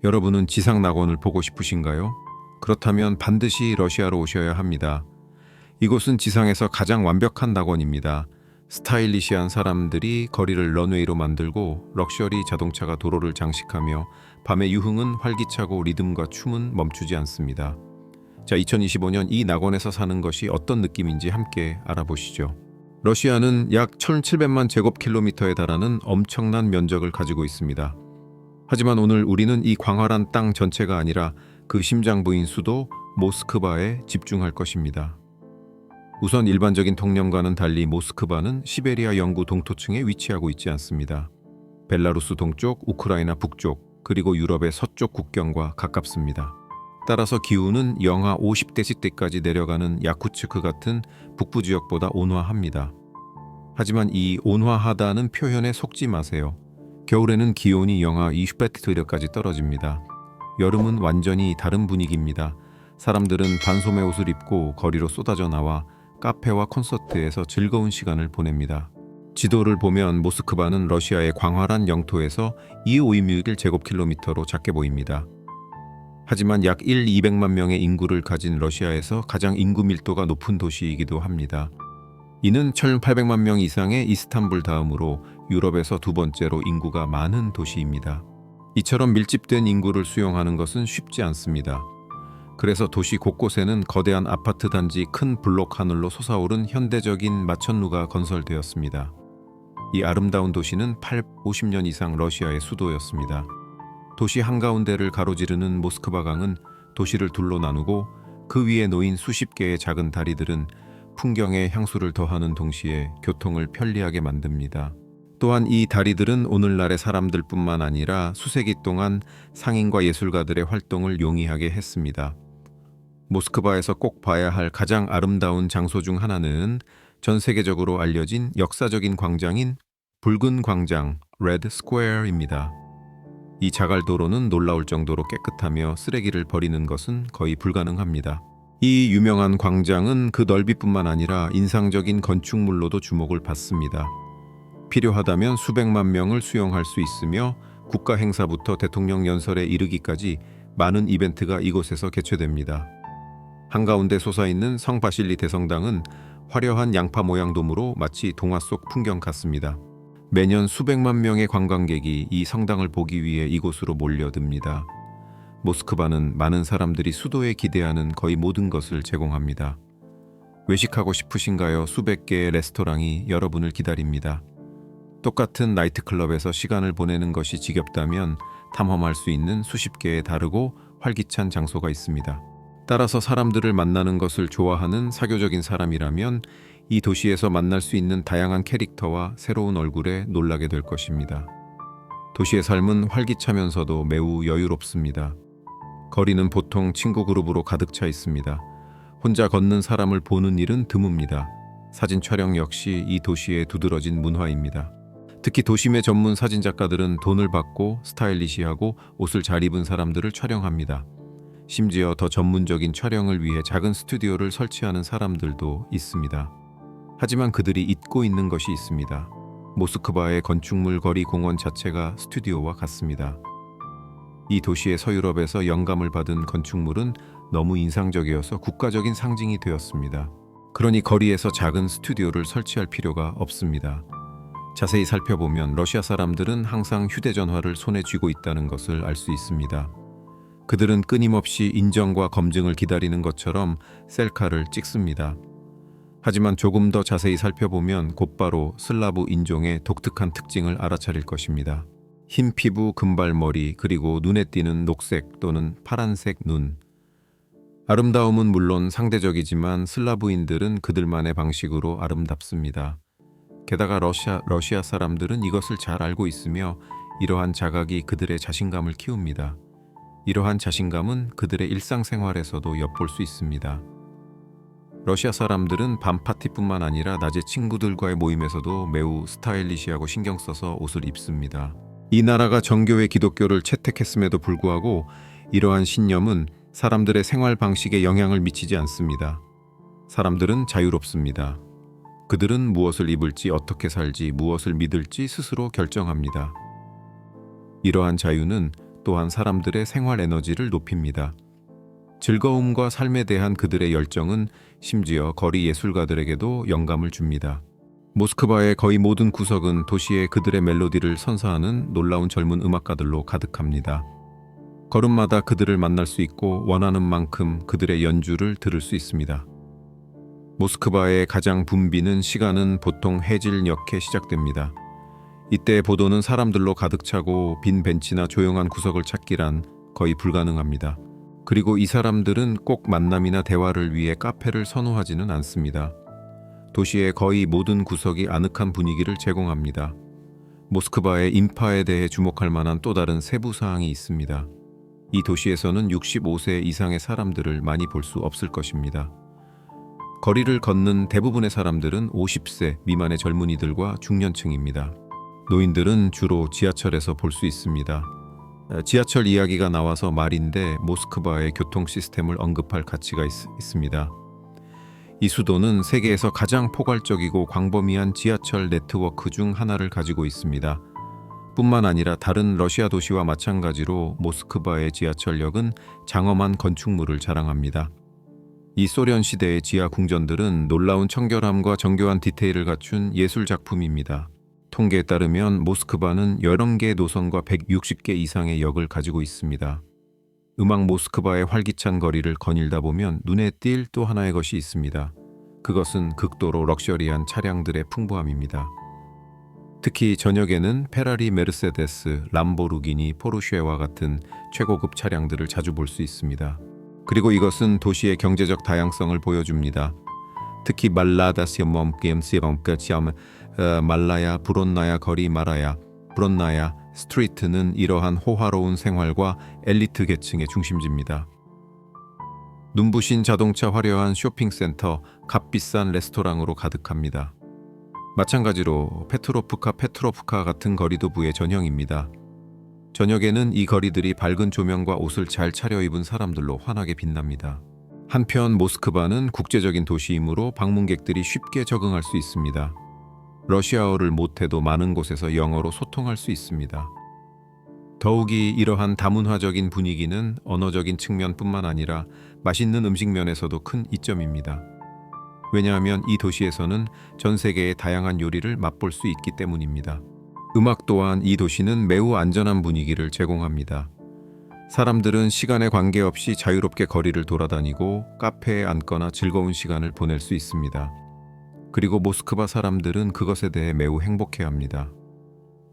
여러분은 지상 낙원을 보고 싶으신가요? 그렇다면 반드시 러시아로 오셔야 합니다. 이곳은 지상에서 가장 완벽한 낙원입니다. 스타일리시한 사람들이 거리를 런웨이로 만들고 럭셔리 자동차가 도로를 장식하며 밤의 유흥은 활기차고 리듬과 춤은 멈추지 않습니다. 자, 2025년 이 낙원에서 사는 것이 어떤 느낌인지 함께 알아보시죠. 러시아는 약 1700만 제곱킬로미터에 달하는 엄청난 면적을 가지고 있습니다. 하지만 오늘 우리는 이 광활한 땅 전체가 아니라 그 심장부인 수도 모스크바에 집중할 것입니다. 우선 일반적인 통념과는 달리 모스크바는 시베리아 영구 동토층에 위치하고 있지 않습니다. 벨라루스 동쪽, 우크라이나 북쪽, 그리고 유럽의 서쪽 국경과 가깝습니다. 따라서 기후는 영하 50데시대까지 내려가는 야쿠츠크 같은 북부 지역보다 온화합니다. 하지만 이 온화하다는 표현에 속지 마세요. 겨울에는 기온이 영하 20데시벨까지 떨어집니다. 여름은 완전히 다른 분위기입니다. 사람들은 반소매 옷을 입고 거리로 쏟아져 나와 카페와 콘서트에서 즐거운 시간을 보냅니다. 지도를 보면 모스크바는 러시아의 광활한 영토에서 2,561제곱킬로미터로 작게 보입니다. 하지만 약 200만 명의 인구를 가진 러시아에서 가장 인구 밀도가 높은 도시이기도 합니다. 이는 1,800만 명 이상의 이스탄불 다음으로 유럽에서 두 번째로 인구가 많은 도시입니다. 이처럼 밀집된 인구를 수용하는 것은 쉽지 않습니다. 그래서 도시 곳곳에는 거대한 아파트 단지 큰 블록 하늘로 솟아오른 현대적인 마천루가 건설되었습니다. 이 아름다운 도시는 850년 이상 러시아의 수도였습니다. 도시 한가운데를 가로지르는 모스크바 강은 도시를 둘로 나누고 그 위에 놓인 수십 개의 작은 다리들은 풍경에 향수를 더하는 동시에 교통을 편리하게 만듭니다. 또한 이 다리들은 오늘날의 사람들뿐만 아니라 수세기 동안 상인과 예술가들의 활동을 용이하게 했습니다. 모스크바에서 꼭 봐야 할 가장 아름다운 장소 중 하나는 전 세계적으로 알려진 역사적인 광장인 붉은 광장 레드 스퀘어입니다. 이 자갈도로는 놀라울 정도로 깨끗하며 쓰레기를 버리는 것은 거의 불가능합니다. 이 유명한 광장은 그 넓이뿐만 아니라 인상적인 건축물로도 주목을 받습니다. 필요하다면 수백만 명을 수용할 수 있으며 국가 행사부터 대통령 연설에 이르기까지 많은 이벤트가 이곳에서 개최됩니다. 한가운데 솟아있는 성 바실리 대성당은 화려한 양파 모양 도무로 마치 동화 속 풍경 같습니다. 매년 수백만 명의 관광객이 이 성당을 보기 위해 이곳으로 몰려듭니다. 모스크바는 많은 사람들이 수도에 기대하는 거의 모든 것을 제공합니다. 외식하고 싶으신가요? 수백 개의 레스토랑이 여러분을 기다립니다. 똑같은 나이트클럽에서 시간을 보내는 것이 지겹다면 탐험할 수 있는 수십 개의 다르고 활기찬 장소가 있습니다. 따라서 사람들을 만나는 것을 좋아하는 사교적인 사람이라면 이 도시에서 만날 수 있는 다양한 캐릭터와 새로운 얼굴에 놀라게 될 것입니다. 도시의 삶은 활기차면서도 매우 여유롭습니다. 거리는 보통 친구 그룹으로 가득 차 있습니다. 혼자 걷는 사람을 보는 일은 드뭅니다. 사진 촬영 역시 이 도시의 두드러진 문화입니다. 특히 도심의 전문 사진작가들은 돈을 받고 스타일리시하고 옷을 잘 입은 사람들을 촬영합니다. 심지어 더 전문적인 촬영을 위해 작은 스튜디오를 설치하는 사람들도 있습니다. 하지만 그들이 잊고 있는 것이 있습니다. 모스크바의 건축물 거리 공원 자체가 스튜디오와 같습니다. 이 도시의 서유럽에서 영감을 받은 건축물은 너무 인상적이어서 국가적인 상징이 되었습니다. 그러니 거리에서 작은 스튜디오를 설치할 필요가 없습니다. 자세히 살펴보면 러시아 사람들은 항상 휴대전화를 손에 쥐고 있다는 것을 알 수 있습니다. 그들은 끊임없이 인정과 검증을 기다리는 것처럼 셀카를 찍습니다. 하지만 조금 더 자세히 살펴보면 곧바로 슬라브 인종의 독특한 특징을 알아차릴 것입니다. 흰 피부, 금발머리, 그리고 눈에 띄는 녹색 또는 파란색 눈. 아름다움은 물론 상대적이지만 슬라브인들은 그들만의 방식으로 아름답습니다. 게다가 러시아 사람들은 이것을 잘 알고 있으며 이러한 자각이 그들의 자신감을 키웁니다. 이러한 자신감은 그들의 일상생활에서도 엿볼 수 있습니다. 러시아 사람들은 밤 파티뿐만 아니라 낮에 친구들과의 모임에서도 매우 스타일리시하고 신경 써서 옷을 입습니다. 이 나라가 정교회 기독교를 채택했음에도 불구하고 이러한 신념은 사람들의 생활 방식에 영향을 미치지 않습니다. 사람들은 자유롭습니다. 그들은 무엇을 입을지, 어떻게 살지, 무엇을 믿을지 스스로 결정합니다. 이러한 자유는 또한 사람들의 생활 에너지를 높입니다. 즐거움과 삶에 대한 그들의 열정은 심지어 거리 예술가들에게도 영감을 줍니다. 모스크바의 거의 모든 구석은 도시의 그들의 멜로디를 선사하는 놀라운 젊은 음악가들로 가득합니다. 걸음마다 그들을 만날 수 있고 원하는 만큼 그들의 연주를 들을 수 있습니다. 모스크바의 가장 붐비는 시간은 보통 해질녘에 시작됩니다. 이때 보도는 사람들로 가득 차고 빈 벤치나 조용한 구석을 찾기란 거의 불가능합니다. 그리고 이 사람들은 꼭 만남이나 대화를 위해 카페를 선호하지는 않습니다. 도시의 거의 모든 구석이 아늑한 분위기를 제공합니다. 모스크바의 인파에 대해 주목할 만한 또 다른 세부 사항이 있습니다. 이 도시에서는 65세 이상의 사람들을 많이 볼 수 없을 것입니다. 거리를 걷는 대부분의 사람들은 50세 미만의 젊은이들과 중년층입니다. 노인들은 주로 지하철에서 볼 수 있습니다. 지하철 이야기가 나와서 말인데 모스크바의 교통 시스템을 언급할 가치가 있습니다. 이 수도는 세계에서 가장 포괄적이고 광범위한 지하철 네트워크 중 하나를 가지고 있습니다. 뿐만 아니라 다른 러시아 도시와 마찬가지로 모스크바의 지하철역은 장엄한 건축물을 자랑합니다. 이 소련 시대의 지하 궁전들은 놀라운 청결함과 정교한 디테일을 갖춘 예술 작품입니다. 통계에 따르면 모스크바는 11개의 노선과 160개 이상의 역을 가지고 있습니다. 음악 모스크바의 활기찬 거리를 거닐다 보면 눈에 띌 또 하나의 것이 있습니다. 그것은 극도로 럭셔리한 차량들의 풍부함입니다. 특히 저녁에는 페라리, 메르세데스, 람보르기니, 포르쉐와 같은 최고급 차량들을 자주 볼 수 있습니다. 그리고 이것은 도시의 경제적 다양성을 보여줍니다. 특히 말라야, 브론나야 거리 마라야, 브론나야 스트리트는 이러한 호화로운 생활과 엘리트 계층의 중심지입니다. 눈부신 자동차, 화려한 쇼핑센터, 값비싼 레스토랑으로 가득합니다. 마찬가지로 페트로프카 같은 거리도 부의 전형입니다. 저녁에는 이 거리들이 밝은 조명과 옷을 잘 차려입은 사람들로 환하게 빛납니다. 한편 모스크바는 국제적인 도시이므로 방문객들이 쉽게 적응할 수 있습니다. 러시아어를 못해도 많은 곳에서 영어로 소통할 수 있습니다. 더욱이 이러한 다문화적인 분위기는 언어적인 측면뿐만 아니라 맛있는 음식 면에서도 큰 이점입니다. 왜냐하면 이 도시에서는 전 세계의 다양한 요리를 맛볼 수 있기 때문입니다. 음악 또한 이 도시는 매우 안전한 분위기를 제공합니다. 사람들은 시간에 관계없이 자유롭게 거리를 돌아다니고 카페에 앉거나 즐거운 시간을 보낼 수 있습니다. 그리고 모스크바 사람들은 그것에 대해 매우 행복해합니다.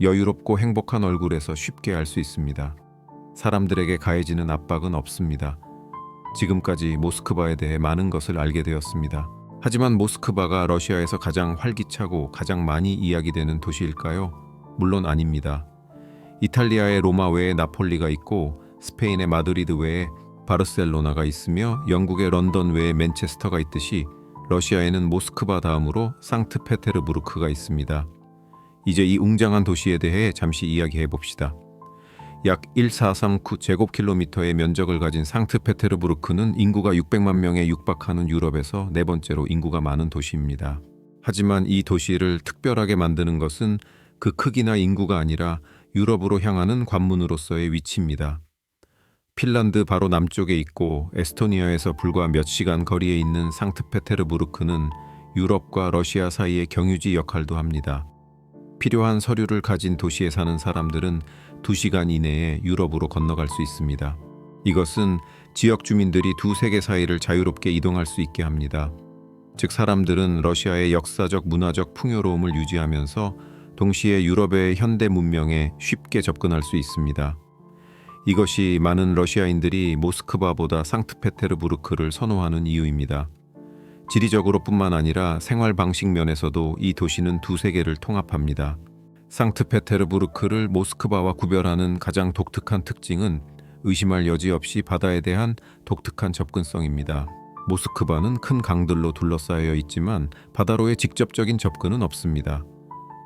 여유롭고 행복한 얼굴에서 쉽게 알 수 있습니다. 사람들에게 가해지는 압박은 없습니다. 지금까지 모스크바에 대해 많은 것을 알게 되었습니다. 하지만 모스크바가 러시아에서 가장 활기차고 가장 많이 이야기되는 도시일까요? 물론 아닙니다. 이탈리아의 로마 외에 나폴리가 있고 스페인의 마드리드 외에 바르셀로나가 있으며 영국의 런던 외에 맨체스터가 있듯이 러시아에는 모스크바 다음으로 상트페테르부르크가 있습니다. 이제 이 웅장한 도시에 대해 잠시 이야기해 봅시다. 약 1439제곱킬로미터의 면적을 가진 상트페테르부르크는 인구가 600만 명에 육박하는 유럽에서 네 번째로 인구가 많은 도시입니다. 하지만 이 도시를 특별하게 만드는 것은 그 크기나 인구가 아니라 유럽으로 향하는 관문으로서의 위치입니다. 핀란드 바로 남쪽에 있고 에스토니아에서 불과 몇 시간 거리에 있는 상트페테르부르크는 유럽과 러시아 사이의 경유지 역할도 합니다. 필요한 서류를 가진 도시에 사는 사람들은 2시간 이내에 유럽으로 건너갈 수 있습니다. 이것은 지역 주민들이 두 세계 사이를 자유롭게 이동할 수 있게 합니다. 즉 사람들은 러시아의 역사적 문화적 풍요로움을 유지하면서 동시에 유럽의 현대 문명에 쉽게 접근할 수 있습니다. 이것이 많은 러시아인들이 모스크바보다 상트페테르부르크를 선호하는 이유입니다. 지리적으로뿐만 아니라 생활 방식 면에서도 이 도시는 두 세계를 통합합니다. 상트페테르부르크를 모스크바와 구별하는 가장 독특한 특징은 의심할 여지 없이 바다에 대한 독특한 접근성입니다. 모스크바는 큰 강들로 둘러싸여 있지만 바다로의 직접적인 접근은 없습니다.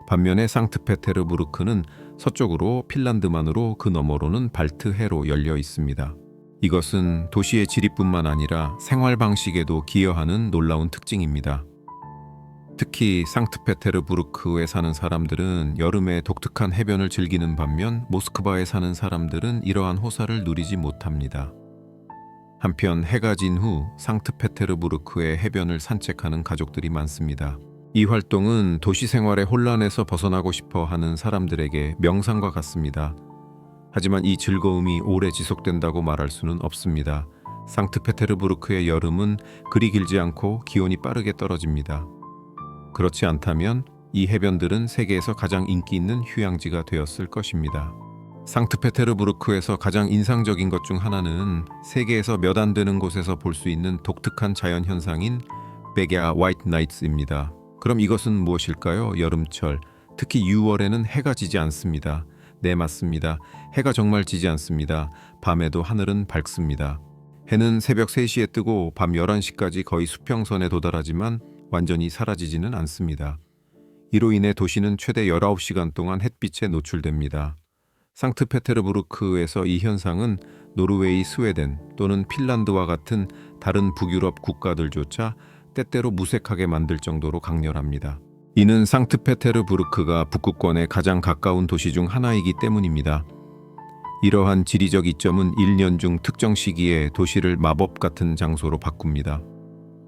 반면에 상트페테르부르크는 서쪽으로 핀란드만으로 그 너머로는 발트해로 열려 있습니다. 이것은 도시의 지리뿐만 아니라 생활 방식에도 기여하는 놀라운 특징입니다. 특히 상트페테르부르크에 사는 사람들은 여름에 독특한 해변을 즐기는 반면 모스크바에 사는 사람들은 이러한 호사를 누리지 못합니다. 한편 해가 진 후 상트페테르부르크의 해변을 산책하는 가족들이 많습니다. 이 활동은 도시 생활의 혼란에서 벗어나고 싶어 하는 사람들에게 명상과 같습니다. 하지만 이 즐거움이 오래 지속된다고 말할 수는 없습니다. 상트페테르부르크의 여름은 그리 길지 않고 기온이 빠르게 떨어집니다. 그렇지 않다면 이 해변들은 세계에서 가장 인기 있는 휴양지가 되었을 것입니다. 상트페테르부르크에서 가장 인상적인 것 중 하나는 세계에서 몇 안 되는 곳에서 볼 수 있는 독특한 자연 현상인 베게아 화이트 나이츠입니다. 그럼 이것은 무엇일까요? 여름철, 특히 6월에는 해가 지지 않습니다. 네, 맞습니다. 해가 정말 지지 않습니다. 밤에도 하늘은 밝습니다. 해는 새벽 3시에 뜨고 밤 11시까지 거의 수평선에 도달하지만 완전히 사라지지는 않습니다. 이로 인해 도시는 최대 19시간 동안 햇빛에 노출됩니다. 상트페테르부르크에서 이 현상은 노르웨이, 스웨덴 또는 핀란드와 같은 다른 북유럽 국가들조차 때때로 무색하게 만들 정도로 강렬합니다. 이는 상트페테르부르크가 북극권에 가장 가까운 도시 중 하나이기 때문입니다. 이러한 지리적 이점은 1년 중 특정 시기에 도시를 마법 같은 장소로 바꿉니다.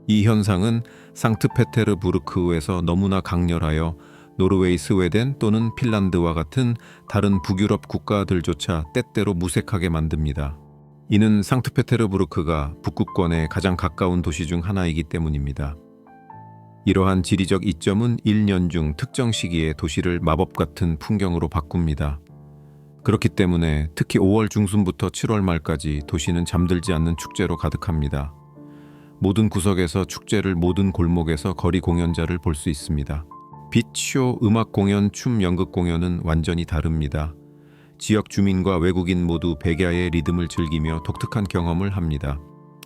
이 현상은 상트페테르부르크에서 너무나 강렬하여 노르웨이, 스웨덴 또는 핀란드와 같은 다른 북유럽 국가들조차 때때로 무색하게 만듭니다. 이는 상트페테르부르크가 북극권에 가장 가까운 도시 중 하나이기 때문입니다. 이러한 지리적 이점은 1년 중 특정 시기에 도시를 마법 같은 풍경으로 바꿉니다. 그렇기 때문에 특히 5월 중순부터 7월 말까지 도시는 잠들지 않는 축제로 가득합니다. 모든 구석에서 축제를 모든 골목에서 거리 공연자를 볼 수 있습니다. 빛, 쇼, 음악 공연, 춤, 연극 공연은 완전히 다릅니다. 지역 주민과 외국인 모두 백야의 리듬을 즐기며 독특한 경험을 합니다.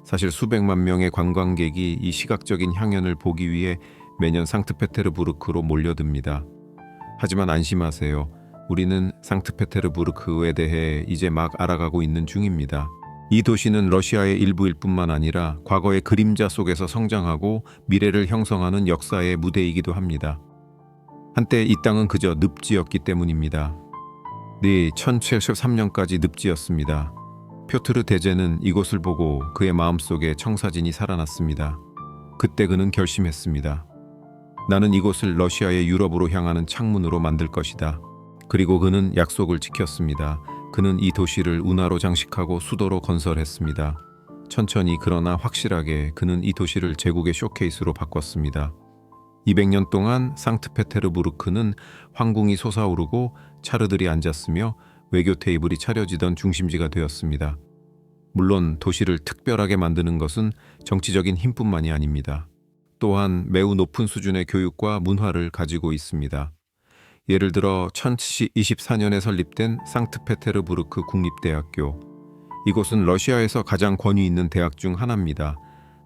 사실 수백만 명의 관광객이 이 시각적인 향연을 보기 위해 매년 상트페테르부르크로 몰려듭니다. 하지만 안심하세요. 우리는 상트페테르부르크에 대해 이제 막 알아가고 있는 중입니다. 이 도시는 러시아의 일부일 뿐만 아니라 과거의 그림자 속에서 성장하고 미래를 형성하는 역사의 무대이기도 합니다. 한때 이 땅은 그저 늪지였기 때문입니다. 네, 1773년까지 늪지였습니다. 표트르 대제는 이곳을 보고 그의 마음속에 청사진이 살아났습니다. 그때 그는 결심했습니다. 나는 이곳을 러시아의 유럽으로 향하는 창문으로 만들 것이다. 그리고 그는 약속을 지켰습니다. 그는 이 도시를 운하로 장식하고 수도로 건설했습니다. 천천히 그러나 확실하게 그는 이 도시를 제국의 쇼케이스로 바꿨습니다. 200년 동안 상트페테르부르크는 황궁이 솟아오르고 차르들이 앉았으며 외교 테이블이 차려지던 중심지가 되었습니다. 물론 도시를 특별하게 만드는 것은 정치적인 힘뿐만이 아닙니다. 또한 매우 높은 수준의 교육과 문화를 가지고 있습니다. 예를 들어 1724년에 설립된 상트페테르부르크 국립대학교. 이곳은 러시아에서 가장 권위 있는 대학 중 하나입니다.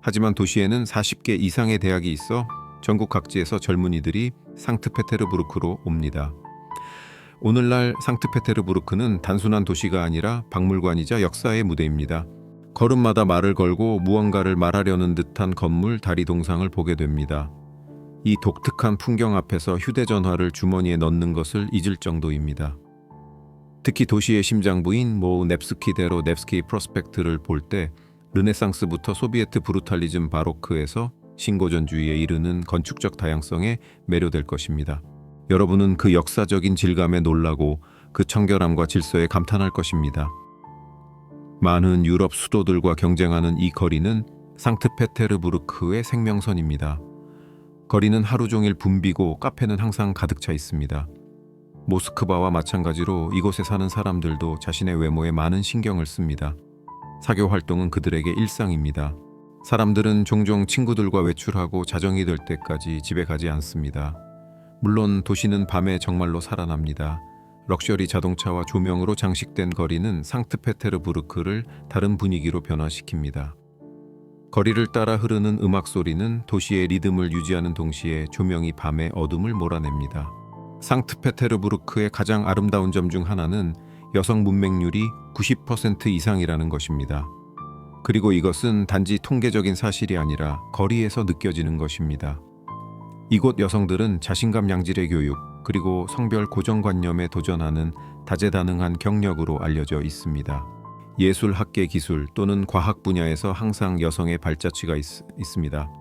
하지만 도시에는 40개 이상의 대학이 있어 전국 각지에서 젊은이들이 상트페테르부르크로 옵니다. 오늘날 상트페테르부르크는 단순한 도시가 아니라 박물관이자 역사의 무대입니다. 걸음마다 말을 걸고 무언가를 말하려는 듯한 건물, 다리 동상을 보게 됩니다. 이 독특한 풍경 앞에서 휴대전화를 주머니에 넣는 것을 잊을 정도입니다. 특히 도시의 심장부인 nev스키대로 nev스키 프로스펙트를 볼 때 르네상스부터 소비에트 브루탈리즘 바로크에서 신고전주의에 이르는 건축적 다양성에 매료될 것입니다. 여러분은 그 역사적인 질감에 놀라고 그 청결함과 질서에 감탄할 것입니다. 많은 유럽 수도들과 경쟁하는 이 거리는 상트페테르부르크의 생명선입니다. 거리는 하루 종일 붐비고 카페는 항상 가득 차 있습니다. 모스크바와 마찬가지로 이곳에 사는 사람들도 자신의 외모에 많은 신경을 씁니다. 사교 활동은 그들에게 일상입니다. 사람들은 종종 친구들과 외출하고 자정이 될 때까지 집에 가지 않습니다. 물론 도시는 밤에 정말로 살아납니다. 럭셔리 자동차와 조명으로 장식된 거리는 상트페테르부르크를 다른 분위기로 변화시킵니다. 거리를 따라 흐르는 음악 소리는 도시의 리듬을 유지하는 동시에 조명이 밤의 어둠을 몰아냅니다. 상트페테르부르크의 가장 아름다운 점 중 하나는 여성 문맹률이 90% 이상이라는 것입니다. 그리고 이것은 단지 통계적인 사실이 아니라 거리에서 느껴지는 것입니다. 이곳 여성들은 자신감 양질의 교육, 그리고 성별 고정관념에 도전하는 다재다능한 경력으로 알려져 있습니다. 예술, 학계, 기술 또는 과학 분야에서 항상 여성의 발자취가 있습니다.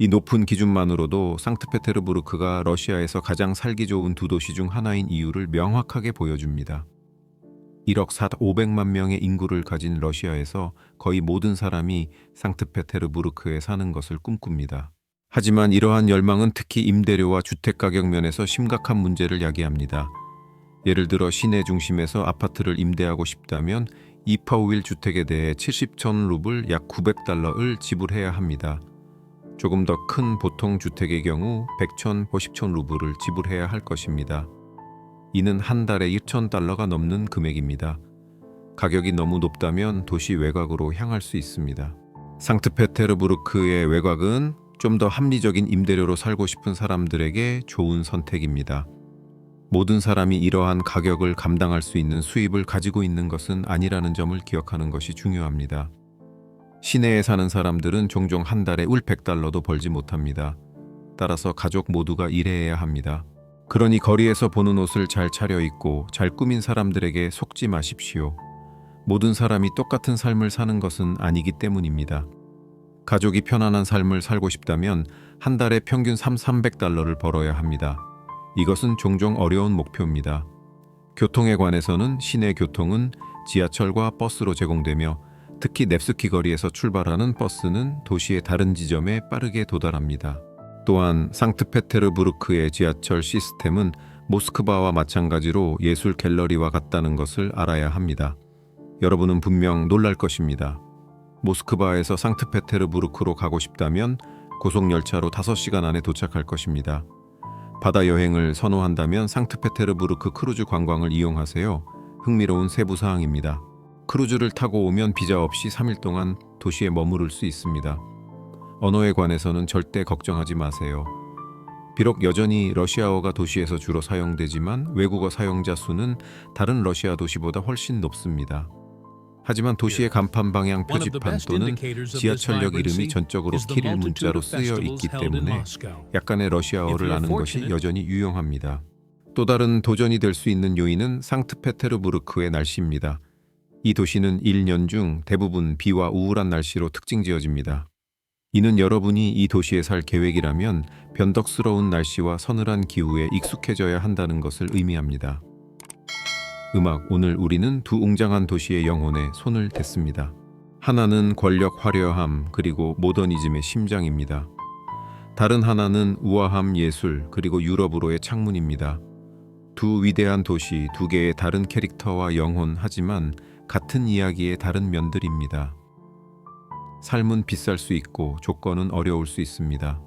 이 높은 기준만으로도 상트페테르부르크가 러시아에서 가장 살기 좋은 두 도시 중 하나인 이유를 명확하게 보여줍니다. 1억 500만 명의 인구를 가진 러시아에서 거의 모든 사람이 상트페테르부르크에 사는 것을 꿈꿉니다. 하지만 이러한 열망은 특히 임대료와 주택가격 면에서 심각한 문제를 야기합니다. 예를 들어 시내 중심에서 아파트를 임대하고 싶다면 2파5일 주택에 대해 70천 루블 약 900달러를 지불해야 합니다. 조금 더 큰 보통 주택의 경우 100천, 50천 루블을 지불해야 할 것입니다. 이는 한 달에 1,000달러가 넘는 금액입니다. 가격이 너무 높다면 도시 외곽으로 향할 수 있습니다. 상트페테르부르크의 외곽은 좀 더 합리적인 임대료로 살고 싶은 사람들에게 좋은 선택입니다. 모든 사람이 이러한 가격을 감당할 수 있는 수입을 가지고 있는 것은 아니라는 점을 기억하는 것이 중요합니다. 시내에 사는 사람들은 종종 한 달에 울 100달러도 벌지 못합니다. 따라서 가족 모두가 일해야 합니다. 그러니 거리에서 보는 옷을 잘 차려입고 잘 꾸민 사람들에게 속지 마십시오. 모든 사람이 똑같은 삶을 사는 것은 아니기 때문입니다. 가족이 편안한 삶을 살고 싶다면 한 달에 평균 300달러를 벌어야 합니다. 이것은 종종 어려운 목표입니다. 교통에 관해서는 시내 교통은 지하철과 버스로 제공되며 특히 넵스키 거리에서 출발하는 버스는 도시의 다른 지점에 빠르게 도달합니다. 또한 상트페테르부르크의 지하철 시스템은 모스크바와 마찬가지로 예술 갤러리와 같다는 것을 알아야 합니다. 여러분은 분명 놀랄 것입니다. 모스크바에서 상트페테르부르크로 가고 싶다면 고속열차로 5시간 안에 도착할 것입니다. 바다 여행을 선호한다면 상트페테르부르크 크루즈 관광을 이용하세요. 흥미로운 세부 사항입니다. 크루즈를 타고 오면 비자 없이 3일 동안 도시에 머무를 수 있습니다. 언어에 관해서는 절대 걱정하지 마세요. 비록 여전히 러시아어가 도시에서 주로 사용되지만 외국어 사용자 수는 다른 러시아 도시보다 훨씬 높습니다. 하지만 도시의 간판 방향 표지판 또는 지하철역 이름이 전적으로 키릴 문자로 쓰여 있기 때문에 약간의 러시아어를 아는 것이 여전히 유용합니다. 또 다른 도전이 될 수 있는 요인은 상트페테르부르크의 날씨입니다. 이 도시는 1년 중 대부분 비와 우울한 날씨로 특징지어집니다. 이는 여러분이 이 도시에 살 계획이라면 변덕스러운 날씨와 서늘한 기후에 익숙해져야 한다는 것을 의미합니다. 음악, 오늘 우리는 두 웅장한 도시의 영혼에 손을 댔습니다. 하나는 권력 화려함 그리고 모더니즘의 심장입니다. 다른 하나는 우아함, 예술 그리고 유럽으로의 창문입니다. 두 위대한 도시, 두 개의 다른 캐릭터와 영혼, 하지만 같은 이야기의 다른 면들입니다. 삶은 비쌀 수 있고 조건은 어려울 수 있습니다.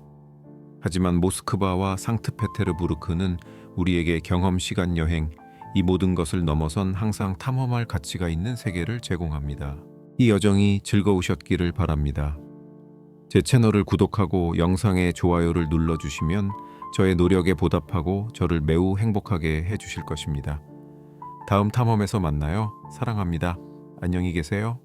하지만 모스크바와 상트페테르부르크는 우리에게 경험, 시간, 여행, 이 모든 것을 넘어선 항상 탐험할 가치가 있는 세계를 제공합니다. 이 여정이 즐거우셨기를 바랍니다. 제 채널을 구독하고 영상에 좋아요를 눌러주시면 저의 노력에 보답하고 저를 매우 행복하게 해주실 것입니다. 다음 탐험에서 만나요. 사랑합니다. 안녕히 계세요.